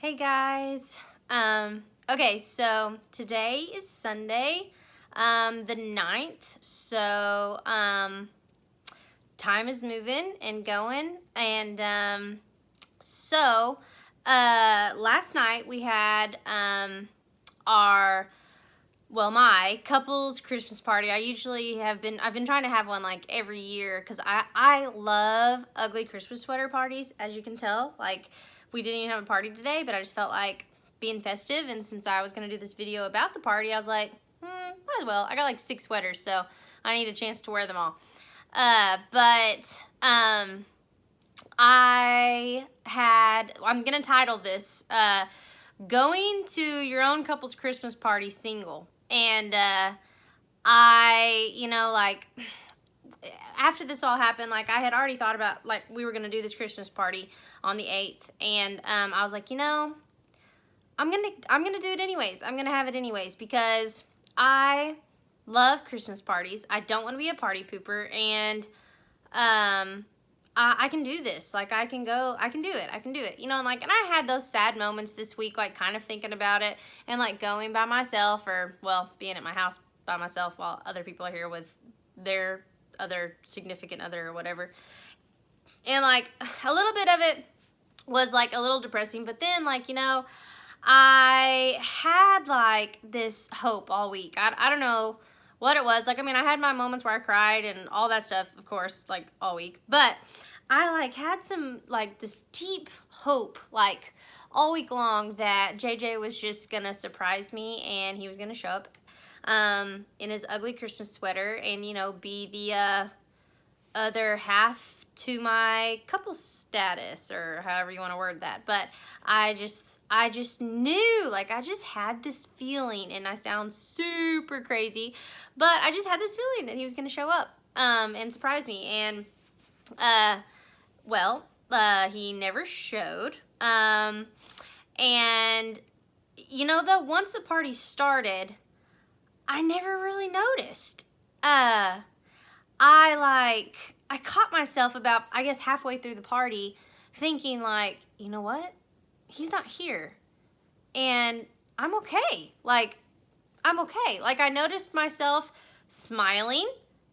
Hey guys. Okay, so today is Sunday, the 9th. So, time is moving and going. And, last night we had, my couple's Christmas party. I've been trying to have one like every year because I love ugly Christmas sweater parties, as you can tell. Like, we didn't even have a party today, but I just felt like being festive, and since I was going to do this video about the party, I was like, might as well. I got like 6 sweaters, so I need a chance to wear them all. I'm going to title this, Going to Your Own Couple's Christmas Party Single. And after this all happened, like, I had already thought about, like, we were going to do this Christmas party on the 8th. And I was like, I'm gonna do it anyways. I'm gonna have it anyways because I love Christmas parties. I don't want to be a party pooper, and I can do this. Like, I can do it. And I had those sad moments this week, like, kind of thinking about it and, like, going by myself or, well, being at my house by myself while other people are here with their other significant other or whatever. And, like, a little bit of it was, like, a little depressing, but then, like, I had, like, this hope all week. I don't know what it was. Like, I mean, I had my moments where I cried and all that stuff, of course, like, all week. But I, like, had some, like, this deep hope, like, all week long that JJ was just gonna surprise me and he was gonna show up in his ugly Christmas sweater and, be the other half to my couple status, or however you want to word that. But I just knew, like, I just had this feeling, and I sound super crazy, but I just had this feeling that he was going to show up and surprise me. And he never showed. And though, once the party started, I never really noticed. I caught myself about, I guess, halfway through the party thinking, like, you know what? He's not here. And I'm okay. Like, I'm okay. Like, I noticed myself smiling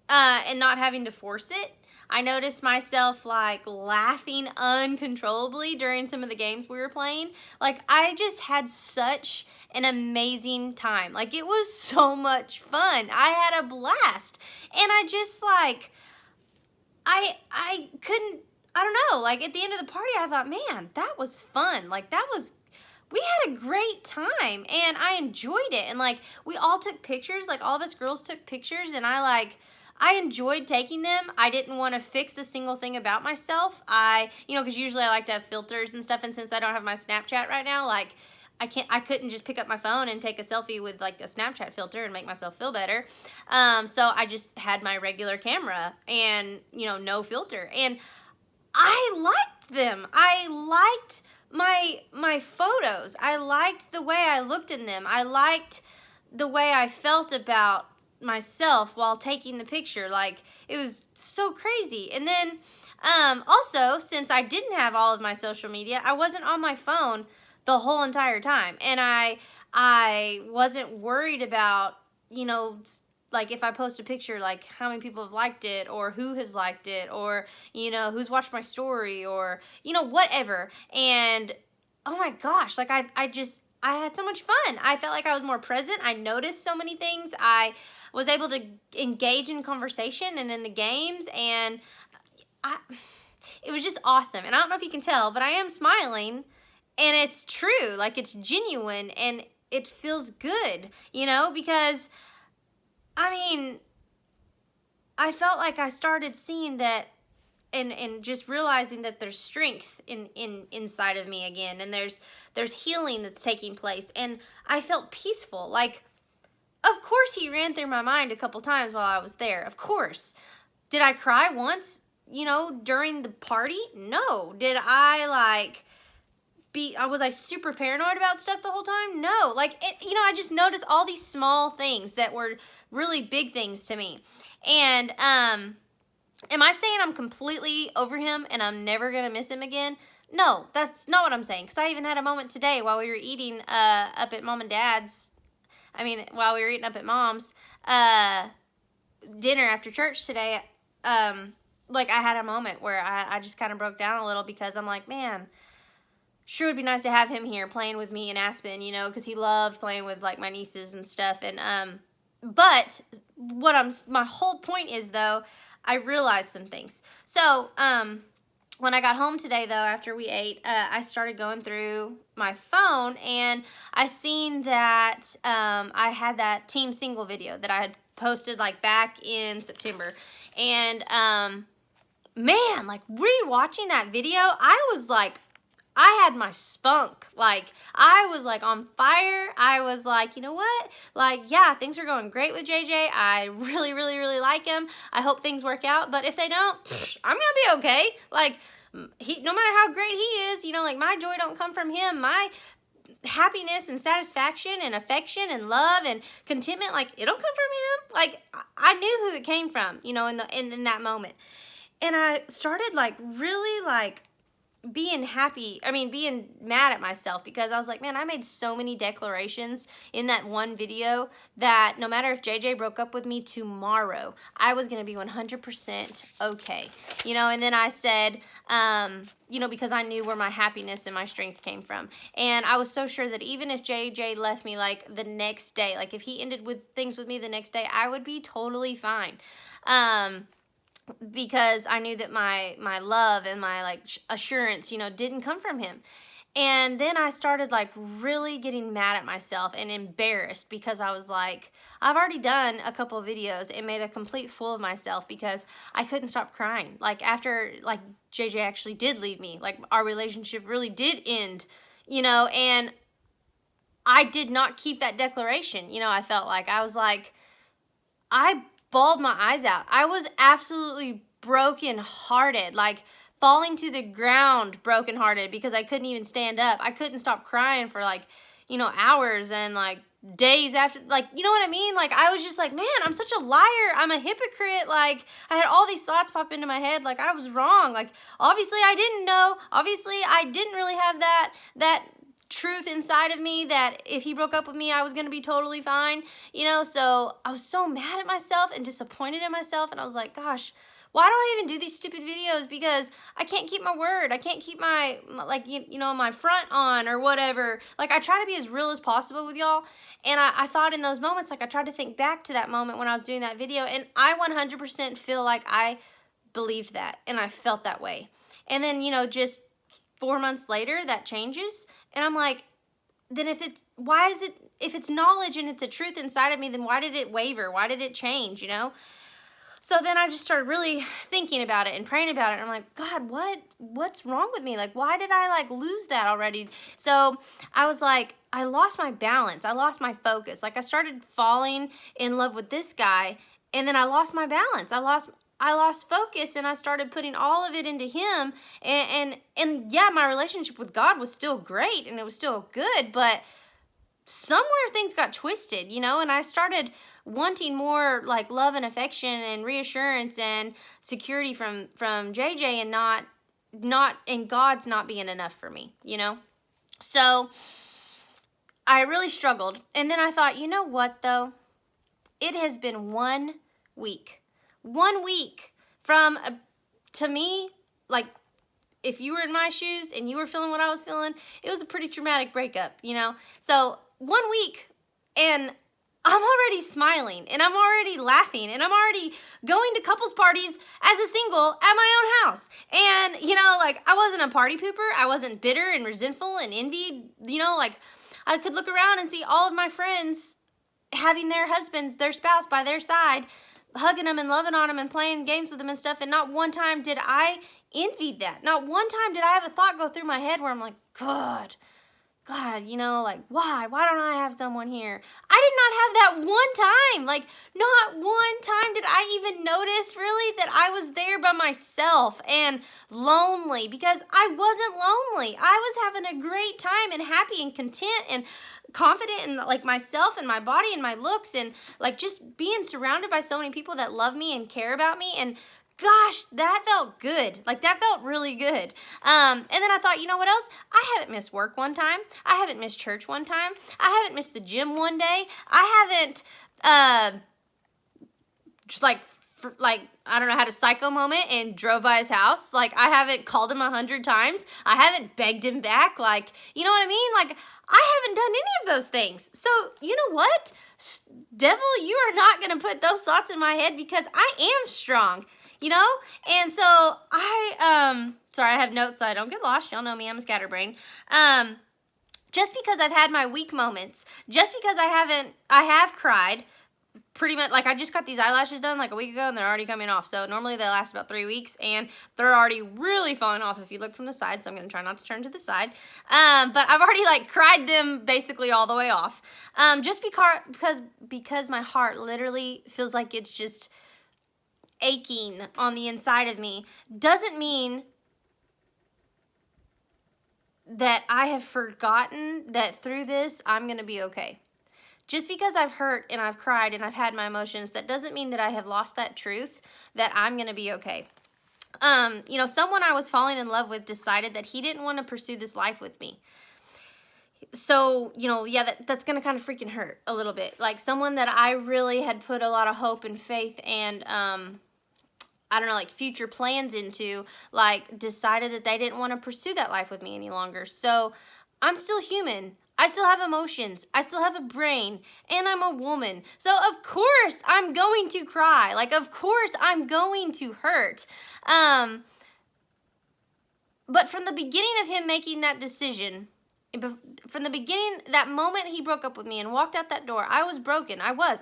and not having to force it. I noticed myself, like, laughing uncontrollably during some of the games we were playing. Like, I just had such an amazing time. Like, it was so much fun. I had a blast. And I just, like, I couldn't, I don't know, like, at the end of the party, I thought, man, that was fun. Like, we had a great time, and I enjoyed it. And, like, we all took pictures. Like, all of us girls took pictures, and I enjoyed taking them. I didn't want to fix a single thing about myself. Because usually I like to have filters and stuff, and since I don't have my Snapchat right now, like, I couldn't just pick up my phone and take a selfie with, like, a Snapchat filter and make myself feel better. So I just had my regular camera and, no filter. And I liked them. I liked my photos. I liked the way I looked in them. I liked the way I felt about myself while taking the picture. Like, it was so crazy. And then also, since I didn't have all of my social media, I wasn't on my phone the whole entire time. And I wasn't worried about, like, if I post a picture, like, how many people have liked it, or who has liked it, or, who's watched my story, or, whatever. And, oh my gosh, like, I had so much fun. I felt like I was more present. I noticed so many things. I was able to engage in conversation and in the games, and it was just awesome. And I don't know if you can tell, but I am smiling. And it's true, like, it's genuine, and it feels good, because, I mean, I felt like I started seeing that and just realizing that there's strength inside of me again, and there's healing that's taking place, and I felt peaceful. Like, of course he ran through my mind a couple times while I was there, of course. Did I cry once, during the party? No. Did I, like, was I super paranoid about stuff the whole time? No. Like, I just noticed all these small things that were really big things to me. And am I saying I'm completely over him and I'm never going to miss him again? No, that's not what I'm saying. Because I even had a moment today while we were eating up at mom and dad's. While we were eating up at mom's dinner after church today, like I had a moment where I just kind of broke down a little because I'm like, man, sure would be nice to have him here playing with me and Aspen, you know, because he loved playing with like my nieces and stuff. And but my whole point is though, I realized some things. So when I got home today, though, after we ate, I started going through my phone, and I seen that I had that team single video that I had posted, like, back in September. And, man, like, rewatching that video, I was, like, I had my spunk. Like, I was, like, on fire. I was like, you know what? Like, yeah, things are going great with JJ. I really, really, really like him. I hope things work out. But if they don't, I'm going to be okay. Like, no matter how great he is, you know, like, my joy don't come from him. My happiness and satisfaction and affection and love and contentment, like, it don't come from him. Like, I knew who it came from, you know, in that moment. And I started, like, really, like, being mad at myself because I was like, man, I made so many declarations in that one video that no matter if JJ broke up with me tomorrow, I was going to be 100% okay. You know, and then I said, you know, because I knew where my happiness and my strength came from. And I was so sure that even if JJ left me like the next day, like if he ended with things with me the next day, I would be totally fine. Because I knew that my love and my like assurance, you know, didn't come from him. And then I started like really getting mad at myself and embarrassed because I was like, I've already done a couple of videos and made a complete fool of myself because I couldn't stop crying. Like after like JJ actually did leave me, like our relationship really did end, you know, and I did not keep that declaration. You know, I felt like I was like, I bawled my eyes out. I was absolutely brokenhearted, like falling to the ground brokenhearted because I couldn't even stand up. I couldn't stop crying for like, you know, hours and like days after, like, you know what I mean? Like, I was just like, man, I'm such a liar. I'm a hypocrite. Like, I had all these thoughts pop into my head. Like, I was wrong. Like, obviously I didn't know. Obviously I didn't really have that truth inside of me that if he broke up with me, I was going to be totally fine, you know. So I was so mad at myself and disappointed in myself, and I was like, gosh, why do I even do these stupid videos? Because I can't keep my word. I can't keep my like, you know, my front on or whatever. Like, I try to be as real as possible with y'all, and I thought in those moments, like, I tried to think back to that moment when I was doing that video, and I 100% feel like I believed that, and I felt that way. And then, you know, just 4 months later, that changes, and I'm like, then if it's knowledge and it's a truth inside of me, then why did it waver? Why did it change, you know? So then I just started really thinking about it and praying about it, and I'm like, God, what's wrong with me? Like, why did I, like, lose that already? So I was like, I lost my balance. I lost my focus. Like, I started falling in love with this guy, and then I lost my balance. I lost focus, and I started putting all of it into him, and yeah, my relationship with God was still great, and it was still good, but somewhere things got twisted, you know, and I started wanting more like love and affection and reassurance and security from JJ, and not and God's not being enough for me, you know. So I really struggled, and then I thought, you know what though, it has been 1 week from to me, like, if you were in my shoes and you were feeling what I was feeling, it was a pretty traumatic breakup, you know. So 1 week, and I'm already smiling, and I'm already laughing, and I'm already going to couples parties as a single at my own house. And, you know, like, I wasn't a party pooper. I wasn't bitter and resentful and envied, you know, like, I could look around and see all of my friends having their husbands, their spouse by their side, hugging them and loving on them and playing games with them and stuff, and not one time did I envy that. Not one time did I have a thought go through my head where I'm like, God, you know, like, why don't I have someone here? I did not have that one time. Like, not one time did I even notice really that I was there by myself and lonely, because I wasn't lonely. I was having a great time and happy and content and confident in like myself and my body and my looks, and like just being surrounded by so many people that love me and care about me. And gosh, that felt good. Like, that felt really good. And then I thought, you know what else? I haven't missed work one time. I haven't missed church one time. I haven't missed the gym one day. I haven't, just like I don't know, had a psycho moment and drove by his house. Like, I haven't called him 100 times. I haven't begged him back. Like, you know what I mean? Like, I haven't done any of those things. So, you know what? Devil, you are not going to put those thoughts in my head, because I am strong, you know? And so sorry, I have notes so I don't get lost. Y'all know me, I'm a scatterbrain. Just because I've had my weak moments, just because I have cried, pretty much, like, I just got these eyelashes done like a week ago and they're already coming off. So normally they last about 3 weeks and they're already really falling off if you look from the side. So I'm going to try not to turn to the side. But I've already like cried them basically all the way off. Just because my heart literally feels like it's just aching on the inside of me doesn't mean that I have forgotten that through this I'm going to be okay. Just because I've hurt and I've cried and I've had my emotions, that doesn't mean that I have lost that truth that I'm going to be okay. You know, someone I was falling in love with decided that he didn't want to pursue this life with me. So, you know, yeah, that's going to kind of freaking hurt a little bit. Like, someone that I really had put a lot of hope and faith and, I don't know, like future plans into, like, decided that they didn't want to pursue that life with me any longer. So I'm still human. I still have emotions. I still have a brain, and I'm a woman. So of course I'm going to cry. Like, of course I'm going to hurt. But from the beginning of him making that decision, from the beginning, that moment he broke up with me and walked out that door, I was broken. I was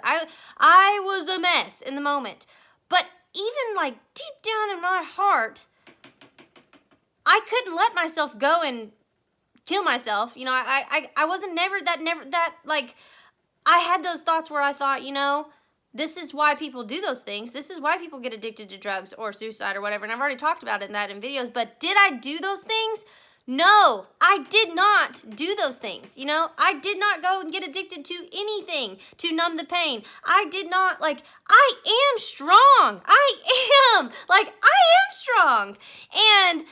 a mess in the moment. But even like deep down in my heart, I couldn't let myself go and kill myself. You know, I wasn't never that like, I had those thoughts where I thought, you know, this is why people do those things. This is why people get addicted to drugs or suicide or whatever. And I've already talked about that in videos, but did I do those things? No, I did not do those things. You know, I did not go and get addicted to anything to numb the pain. I did not, like, I am strong. I am strong. And,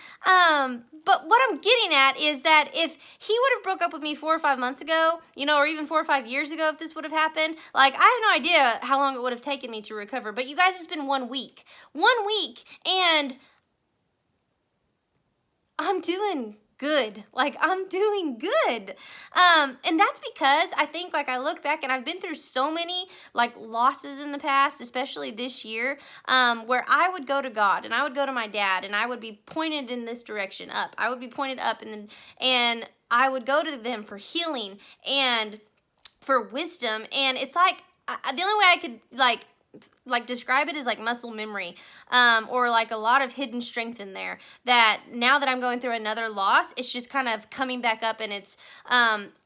but what I'm getting at is that if he would have broke up with me 4 or 5 months ago, you know, or even 4 or 5 years ago, if this would have happened, like, I have no idea how long it would have taken me to recover. But you guys, it's been 1 week. 1 week, and I'm doing good. Like, I'm doing good. And that's because I think, like, I look back and I've been through so many, like, losses in the past, especially this year, where I would go to God and I would go to my dad and I would be pointed in this direction, up. I would be pointed up, and I would go to them for healing and for wisdom. And it's like, the only way I could, like describe it as like muscle memory, or like a lot of hidden strength in there, that now that I'm going through another loss, it's just kind of coming back up, and it's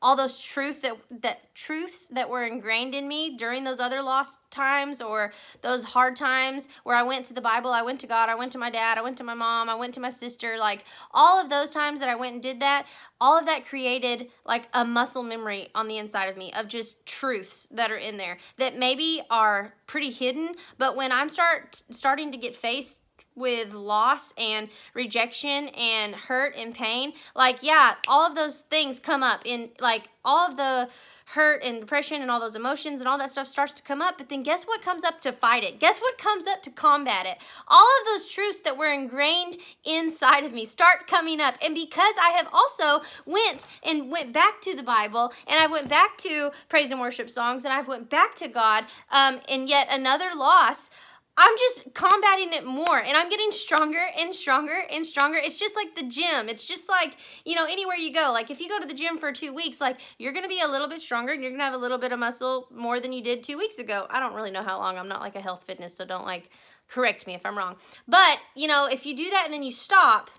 all those truths that were ingrained in me during those other lost times, or those hard times where I went to the Bible, I went to God, I went to my dad, I went to my mom, I went to my sister, like all of those times that I went and did that, all of that created like a muscle memory on the inside of me of just truths that are in there that maybe are pretty hidden, but when I'm starting to get faced with loss and rejection and hurt and pain, like, yeah, all of those things come up in, like, all of the hurt and depression and all those emotions and all that stuff starts to come up. But then guess what comes up to fight it? Guess what comes up to combat it? All of those truths that were ingrained inside of me start coming up. And because I have also went back to the Bible, and I went back to praise and worship songs, and I've went back to God, and yet another loss, I'm just combating it more, and I'm getting stronger and stronger and stronger. It's just like the gym. It's just like, you know, anywhere you go. Like, if you go to the gym for 2 weeks, like, you're going to be a little bit stronger, and you're going to have a little bit of muscle more than you did 2 weeks ago. I don't really know how long. I'm not like a health fitness, so don't, like, correct me if I'm wrong. But, you know, if you do that and then you stop,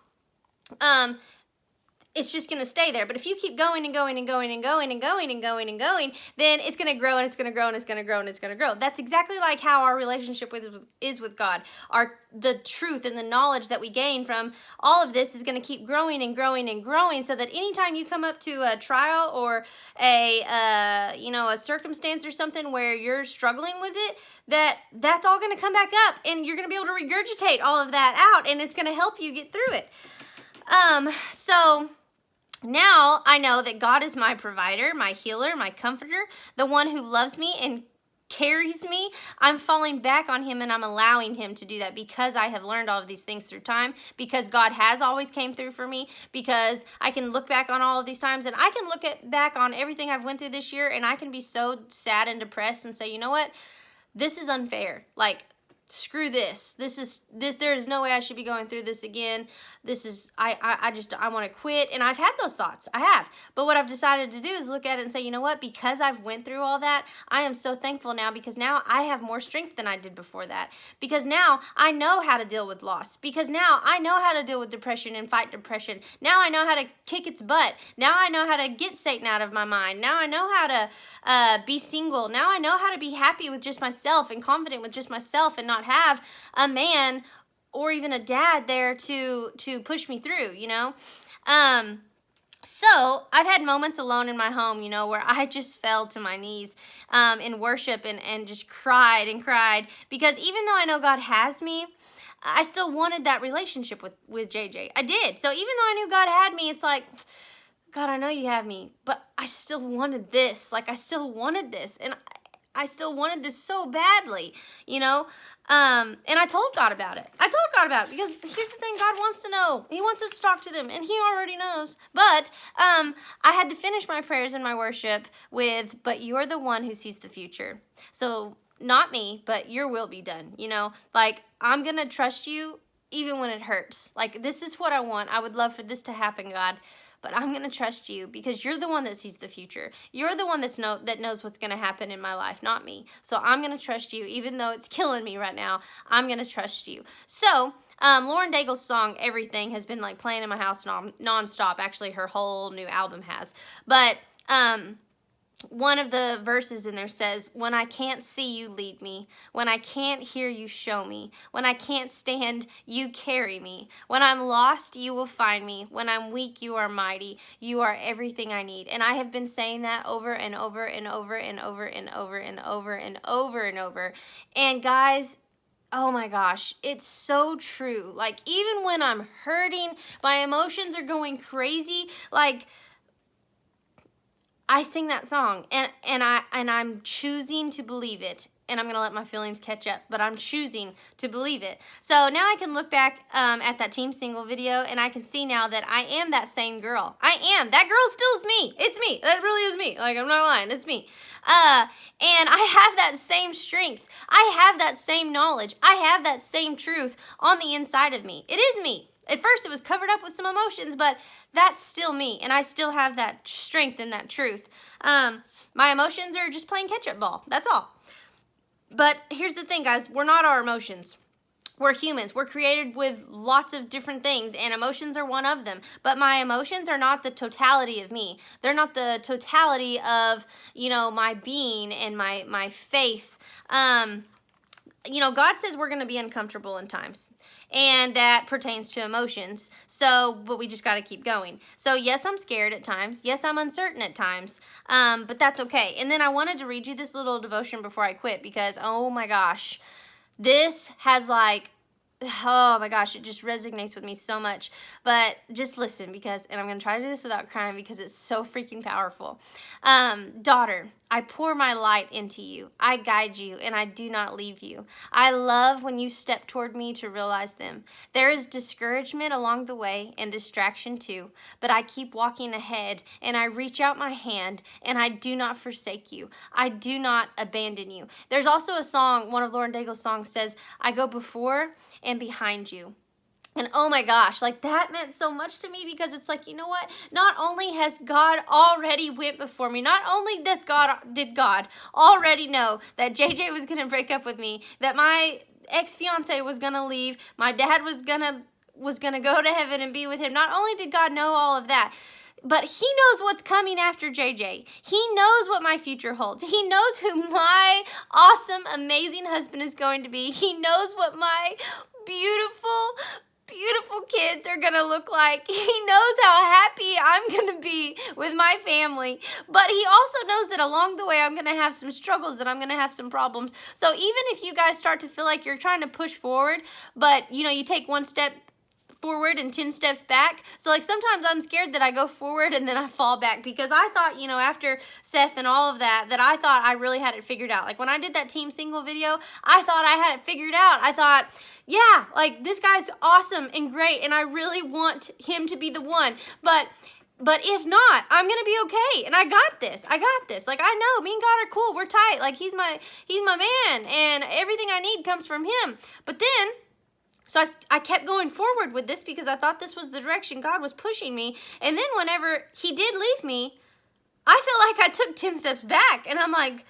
it's just going to stay there. But if you keep going and going and going and going and going and going and going, then it's going to grow and it's going to grow and it's going to grow and it's going to grow. That's exactly like how our relationship is with God. The truth and the knowledge that we gain from all of this is going to keep growing and growing and growing, so that anytime you come up to a trial or a circumstance or something where you're struggling with it, that's all going to come back up and you're going to be able to regurgitate all of that out, and it's going to help you get through it. So now I know that God is my provider, my healer, my comforter, the one who loves me and carries me. I'm falling back on him, and I'm allowing him to do that because I have learned all of these things through time, because God has always came through for me, because I can look back on all of these times, and I can look back on everything I've went through this year, and I can be so sad and depressed and say, you know what? This is unfair. Like, screw this. There is no way I should be going through this again. I want to quit. And I've had those thoughts. I have. But what I've decided to do is look at it and say, you know what? Because I've went through all that, I am so thankful now, because now I have more strength than I did before that. Because now I know how to deal with loss. Because now I know how to deal with depression and fight depression. Now I know how to kick its butt. Now I know how to get Satan out of my mind. Now I know how to be single. Now I know how to be happy with just myself and confident with just myself, and not have a man or even a dad there to push me through, you know. So I've had moments alone in my home, you know, where I just fell to my knees in worship and just cried and cried, because even though I know God has me, I still wanted that relationship with JJ. I did. So even though I knew God had me, it's like, God, I know you have me, but I still wanted this. Like, I still wanted this, and I still wanted this so badly, you know. And I told God about it. Because here's the thing, God wants to know. He wants us to talk to them, and he already knows. But I had to finish my prayers and my worship with, but you're the one who sees the future. So not me, but your will be done, you know. Like, I'm going to trust you even when it hurts. Like, this is what I want. I would love for this to happen, God. But I'm going to trust you, because you're the one that sees the future. You're the one that knows what's going to happen in my life, not me. So I'm going to trust you, even though it's killing me right now. I'm going to trust you. So Lauren Daigle's song, Everything, has been like playing in my house nonstop. Actually, her whole new album has. But one of the verses in there says, when I can't see, you lead me. When I can't hear, you show me. When I can't stand, you carry me. When I'm lost, you will find me. When I'm weak, you are mighty. You are everything I need. And I have been saying that over and over and over and over and over and over and over and over. And guys, oh my gosh, it's so true. Like, even when I'm hurting, my emotions are going crazy, like, I sing that song, and I'm choosing to believe it, and I'm going to let my feelings catch up, but I'm choosing to believe it. So now I can look back at that Team Single video, and I can see now that I am that same girl. I am. That girl still is me. It's me. That really is me. Like, I'm not lying. It's me. And I have that same strength. I have that same knowledge. I have that same truth on the inside of me. It is me. At first, it was covered up with some emotions, but that's still me, and I still have that strength and that truth. My emotions are just playing catch-up ball. That's all. But here's the thing, guys. We're not our emotions. We're humans. We're created with lots of different things, and emotions are one of them. But my emotions are not the totality of me. They're not the totality of, you know, my being and my faith. You know, God says we're going to be uncomfortable in times, and that pertains to emotions. So, but we just got to keep going. So, yes, I'm scared at times. Yes, I'm uncertain at times, but that's okay. And then I wanted to read you this little devotion before I quit, because, oh my gosh, this has like, oh my gosh, it just resonates with me so much. But just listen, and I'm going to try to do this without crying, because it's so freaking powerful. Daughter, I pour my light into you. I guide you, and I do not leave you. I love when you step toward me to realize them. There is discouragement along the way, and distraction too, but I keep walking ahead, and I reach out my hand, and I do not forsake you. I do not abandon you. There's also a song, one of Lauren Daigle's songs says, I go before and behind you. And oh my gosh, like, that meant so much to me, because it's like, you know what? Not only has God already went before me, not only did God already know that JJ was going to break up with me, that my ex-fiance was going to leave, my dad was going to was going to go to heaven and be with him. Not only did God know all of that, but he knows what's coming after JJ. He knows what my future holds. He knows who my awesome, amazing husband is going to be. He knows what my beautiful, beautiful kids are going to look like. He knows how happy I'm going to be with my family. But he also knows that along the way, I'm going to have some struggles, that I'm going to have some problems. So even if you guys start to feel like you're trying to push forward, but you take one step forward and 10 steps back. So like sometimes I'm scared that I go forward and then I fall back, because I thought, after Seth and all of that I thought I really had it figured out. Like when I did that team single video, I thought I had it figured out. I thought, yeah, like this guy's awesome and great and I really want him to be the one. But if not, I'm going to be okay. And I got this. Like I know me and God are cool. We're tight. Like he's my man and everything I need comes from him. But then so I kept going forward with this because I thought this was the direction God was pushing me. And then whenever he did leave me, I felt like I took 10 steps back. And I'm like,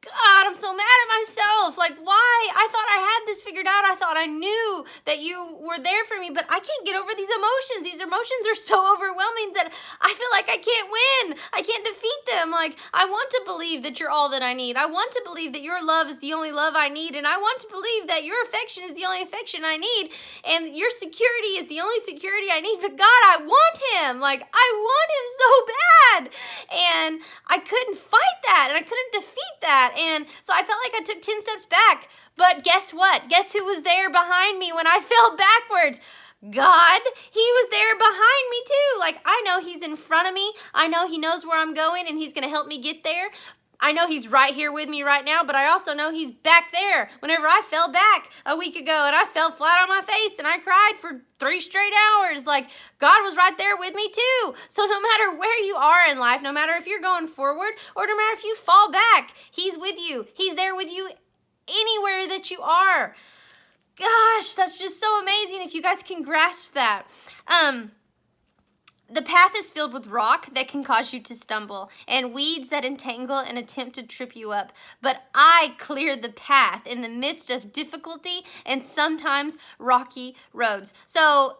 God, I'm so mad at myself. Like, why? I thought I had this figured out. I thought I knew that you were there for me, but I can't get over these emotions. These emotions are so overwhelming that I feel like I can't win. I can't defeat them. Like, I want to believe that you're all that I need. I want to believe that your love is the only love I need. And I want to believe that your affection is the only affection I need. And your security is the only security I need. But God, I want him. Like, I want him so bad. And I couldn't fight that. And I couldn't defeat that. And so I felt like I took 10 steps back. But guess what? Guess who was there behind me when I fell backwards? God. He was there behind me too. Like, I know he's in front of me. I know he knows where I'm going and he's going to help me get there. I know he's right here with me right now, but I also know he's back there. Whenever I fell back a week ago and I fell flat on my face and I cried for 3 straight hours, like God was right there with me too. So no matter where you are in life, no matter if you're going forward or no matter if you fall back, he's with you. He's there with you anywhere that you are. Gosh, that's just so amazing if you guys can grasp that. The path is filled with rock that can cause you to stumble and weeds that entangle and attempt to trip you up. But I clear the path in the midst of difficulty and sometimes rocky roads. So,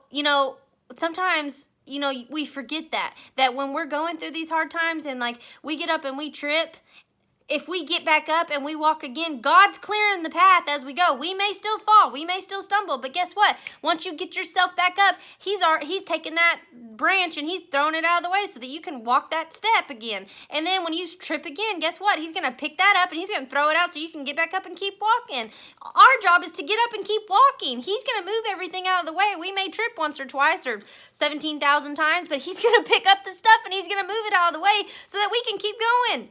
sometimes, we forget that when we're going through these hard times and like we get up and we trip, if we get back up and we walk again, God's clearing the path as we go. We may still fall. We may still stumble. But guess what? Once you get yourself back up, he's taken that branch and he's thrown it out of the way so that you can walk that step again. And then when you trip again, guess what? He's going to pick that up and he's going to throw it out so you can get back up and keep walking. Our job is to get up and keep walking. He's going to move everything out of the way. We may trip once or twice or 17,000 times, but he's going to pick up the stuff and he's going to move it out of the way so that we can keep going.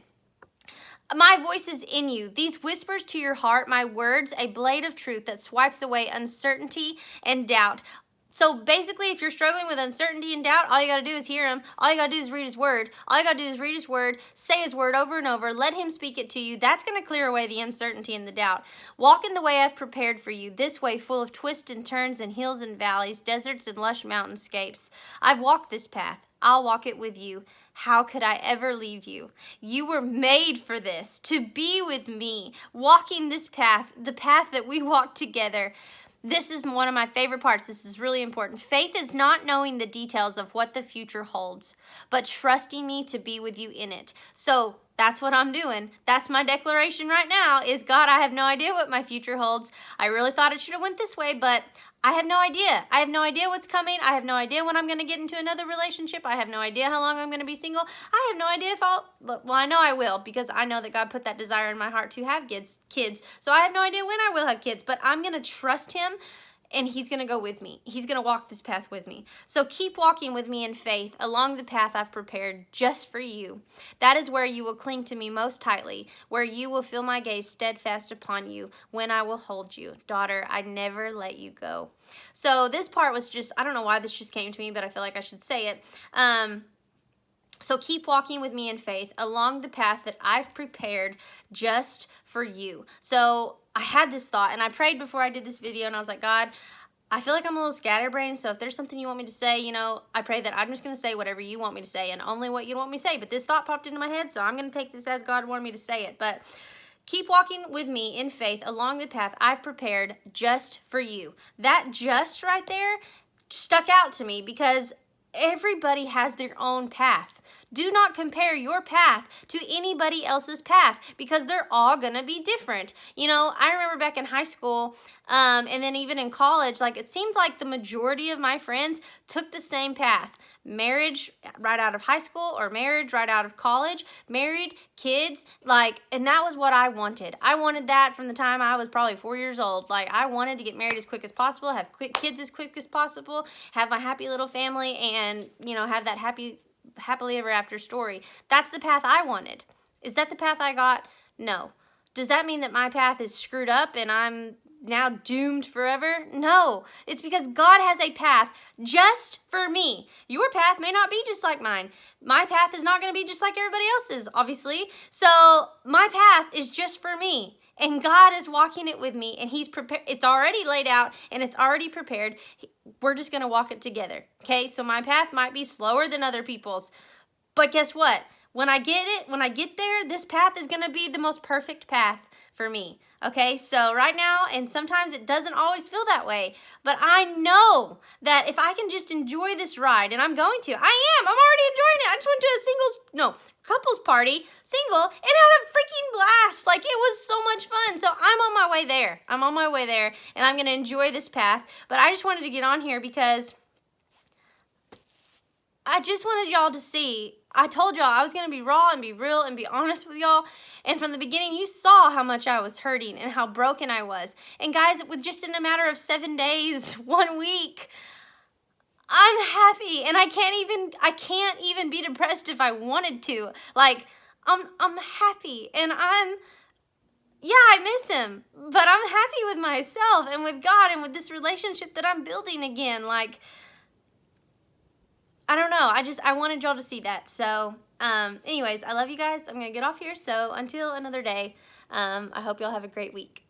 My voice is in you. These whispers to your heart, my words, a blade of truth that swipes away uncertainty and doubt. So basically, if you're struggling with uncertainty and doubt, all you got to do is hear him. All you got to do is read his word. All you got to do is read his word, say his word over and over. Let him speak it to you. That's going to clear away the uncertainty and the doubt. Walk in the way I've prepared for you, this way full of twists and turns and hills and valleys, deserts and lush mountainscapes. I've walked this path. I'll walk it with you. How could I ever leave you? You were made for this, to be with me, walking this path, the path that we walk together. This is one of my favorite parts. This is really important. Faith is not knowing the details of what the future holds, but trusting me to be with you in it. So that's what I'm doing. That's my declaration right now is, God, I have no idea what my future holds. I really thought it should have went this way, but I have no idea. I have no idea what's coming. I have no idea when I'm going to get into another relationship. I have no idea how long I'm going to be single. I have no idea if I know I will, because I know that God put that desire in my heart to have kids. So I have no idea when I will have kids, but I'm going to trust him. And he's going to go with me. He's going to walk this path with me. So keep walking with me in faith along the path I've prepared just for you. That is where you will cling to me most tightly, where you will feel my gaze steadfast upon you, when I will hold you. Daughter, I never let you go. So this part was just, I don't know why this just came to me, but I feel like I should say it. So keep walking with me in faith along the path that I've prepared just for you. So I had this thought and I prayed before I did this video and I was like, God, I feel like I'm a little scatterbrained. So if there's something you want me to say, I pray that I'm just going to say whatever you want me to say and only what you want me to say. But this thought popped into my head, so I'm going to take this as God wanted me to say it. But Keep walking with me in faith along the path I've prepared just for you. That just right there stuck out to me because everybody has their own path. Do not compare your path to anybody else's path because they're all going to be different. You know, I remember back in high school and then even in college, like it seemed like the majority of my friends took the same path. Marriage right out of high school or marriage right out of college, married, kids, like, and that was what I wanted. I wanted that from the time I was probably 4 years old. Like, I wanted to get married as quick as possible, have quick kids as quick as possible, have my happy little family, and, you know, have that happily ever after story. That's the path I wanted. Is that the path I got? No. Does that mean that my path is screwed up and I'm now doomed forever? No. It's because God has a path just for me. Your path may not be just like mine. My path is not going to be just like everybody else's, obviously. So my path is just for me. And God is walking it with me, and He's prepared. It's already laid out, and it's already prepared. We're just going to walk it together, okay? So my path might be slower than other people's, but guess what? When I get there, this path is going to be the most perfect path for me, okay? So right now, and sometimes it doesn't always feel that way, but I know that if I can just enjoy this ride, and I'm going to, I'm already enjoying it. I just went to a couples party, single, and had a freaking blast. Like, it was so much fun. So I'm on my way there. And I'm going to enjoy this path. But I just wanted to get on here because I just wanted y'all to see. I told y'all I was going to be raw and be real and be honest with y'all. And from the beginning, you saw how much I was hurting and how broken I was. And guys, with just in a matter of 7 days, 1 week, I'm happy, and I can't even be depressed if I wanted to. Like, I'm happy, and I miss him, but I'm happy with myself and with God and with this relationship that I'm building again. Like, I don't know. I wanted y'all to see that. So, anyways, I love you guys. I'm going to get off here. So, until another day, I hope y'all have a great week.